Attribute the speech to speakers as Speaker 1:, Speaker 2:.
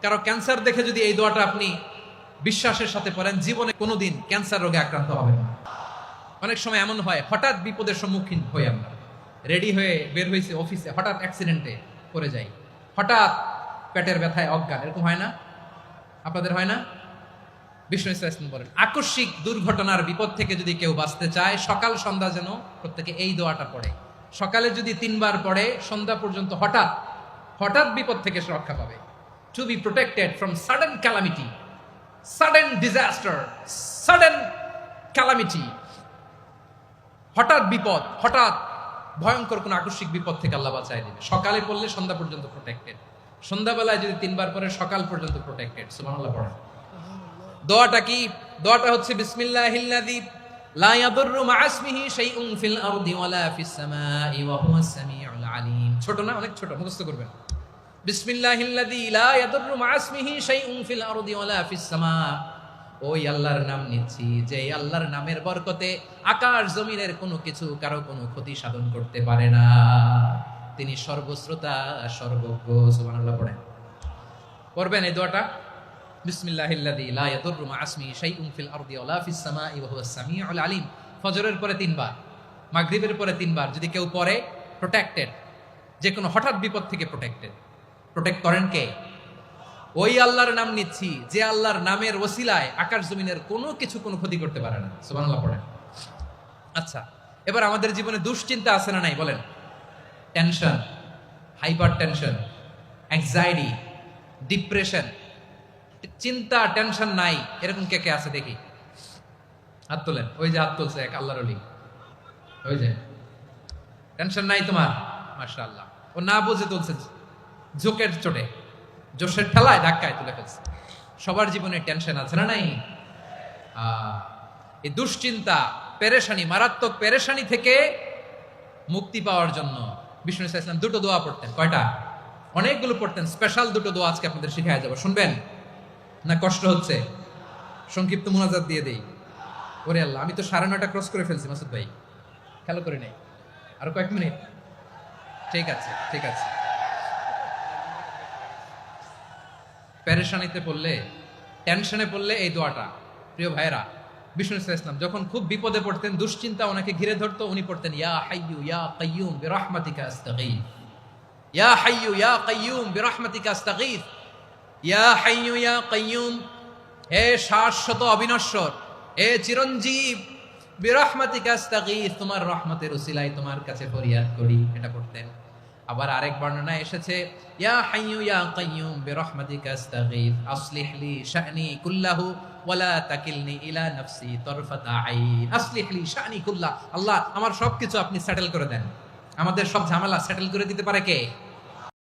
Speaker 1: কারো ক্যান্সার দেখে যদি এই দোয়াটা আপনি বিশ্বাসের সাথে পড়েন, জীবনে কোনোদিন ক্যান্সার রোগে আক্রান্ত হবেন না। অনেক সময় এমন হয়, হঠাৎ বিপদের সম্মুখীন হই আমরা, রেডি হয়ে বের হয়েছে অফিসে, হঠাৎ অ্যাক্সিডেন্টে পড়ে যাই, হঠাৎ পেটের ব্যথায় অজ্ঞান, এরকম হয় না? আপনাদের হয় না? বিষ্ণু ইসলাম বলেন, আকস্মিক দুর্ঘটনার বিপদ থেকে যদি কেউ বাঁচতে চায়, সকাল সন্ধ্যা যেন প্রত্যেকে এই দোয়াটা পড়ে। সকালে যদি 3 বার পড়ে, সন্ধ্যা পর্যন্ত হঠাৎ হঠাৎ বিপদ থেকে সে রক্ষা পাবে। To be protected from sudden calamity, sudden disaster, sudden calamity, হঠাৎ বিপদ, হঠাৎ ভয়ঙ্কর কোন আকস্মিক বিপদ থেকে আল্লাহ বাঁচায় দিবে। সকালে পড়লে সন্ধ্যা পর্যন্ত প্রোটেক্টেড, সন্ধ্যাবেলায় যদি 3 বার পরে সকাল পর্যন্ত প্রোটেক্টেড। সুবহানাল্লাহ পড়েন। দোয়াটা কি? দোয়াটা হচ্ছে বিসমিল্লাহিল্লাযী লা ইয়াদুররু মা'a ইসমিহি শাইউন ফিল আরদি ওয়ালা ফিস সামাই ওয়া হুয়াস সামিউল আলিম। ছোট না? অনেক ছোট, মুখস্থ করবেন। বিসমিল্লাহিল্লাযী লা ইয়াদুররু মা'a ইসমিহি শাইউন ফিল আরদি ওয়ালা ফিস সামা। ওই আল্লাহর নাম নিচ্ছি যে আল্লাহর নামের বরকতে আকাশ জমিনের কোনো কিছু কারো কোনো ক্ষতি সাধন করতে পারে না। তিনি সর্বশ্রোতা, সর্বজ্ঞ। সুবহানাল্লাহ পড়েন। পড়বেন এই দোয়াটা, বিসমিল্লাহিল্লাযী লা ইয়াদুররু মা'a ইসমিহি শাইউন ফিল আরদি ওয়ালা ফিস সামাই ওয়া হুয়াস সামিউল আলিম। ফজরের পরে 3 বার, মাগরিবের পরে 3 বার যদি কেউ পড়ে, প্রোটেক্টেড, যে কোনো হঠাৎ বিপদ থেকে প্রোটেক্টেড। প্রোটেক্ট করেন কে? ওই আল্লাহর নাম নিচ্ছি যে আল্লাহর নামের ওসিলায় আকাশ জমিনের কোনো কিছু কোনো ক্ষতি করতে পারে না। সুবহানাল্লাহ পড়েন। আচ্ছা, এবার আমাদের জীবনে দুশ্চিন্তা আছে না নাই বলেন? Tension, hyper tension, anxiety, depression, চিন্তা, টেনশন নাই এরকম কে কে আছে দেখি, হাত তোলেন। ওই যে হাত তুলছে এক আল্লাহর ওলি, ওই যে টেনশন নাই তোমার, মাশাআল্লাহ। ও না বুঝে তুলছে, ঝোঁকের চোটে, জোশের ঠেলায় ধাক্কায় তুলে ফেলছে। সবার জীবনে টেনশন আছে না নাই? এই দুশ্চিন্তা, পেরেশানি, মারাত্মক পেরেশানি থেকে মুক্তি পাওয়ার জন্য বিষ্ণু ইসলাম 2টো দোয়া পড়তেন। কয়টা? অনেকগুলো পড়তেন। স্পেশাল 2টো দোয়া আজকে আপনাদের শিখায় যাব, শুনবেন না? কষ্ট হচ্ছে? সংক্ষিপ্ত মুনাজাত দিয়ে দেই। ওরে আল্লাহ, আমি তো 9:30 ক্রস করে ফেলছি মাসুদ ভাই, খেয়াল করে নেই। আরো কয়েক মিনিট? ঠিক আছে, ঠিক আছে। পেরেশানিতে পড়লে, টেনশনে পড়লে এই দোয়াটা, প্রিয় ভাইরা, বিষ্ণু ইসলাম যখন খুব বিপদে পড়তেন, দুশ্চিন্তা ওনাকে ঘিরে ধরতো, উনি পড়তেন ইয়া হাইয়্যু ইয়া কাইয়্যুম বিরহমাতিকা আস্তাগীথ, ইয়া হাইয়্যু ইয়া কাইয়্যুম বিরহমাতিকা আস্তাগীথ, ইয়া হাইয়্যু ইয়া কাইয়্যুম, হে শাশ্বত অবিনশ্বর, হে চিরঞ্জীব, বিরহমাতিকা আস্তাগীথ, তোমার রহমতের উসিলায় তোমার কাছে ফরিয়াদ করি। এটা পড়তেন। আবার আরেক বর্ণনায় এসেছে ইয়া হাইয়্যু ইয়া কাইয়্যুম বিরহমাতিকা আস্তাগীথ আসলিহ লি শা'নি কুল্লাহু ওয়া লা তাকিলনি ইলা নাফসি তারফাতা আইন। আসলিহ লি শা'নি কুল্লাহ, আল্লাহ আমার সবকিছু আপনি সেটেল করে দেন। আমাদের সব ঝামেলা সেটেল করে দিতে পারে কে?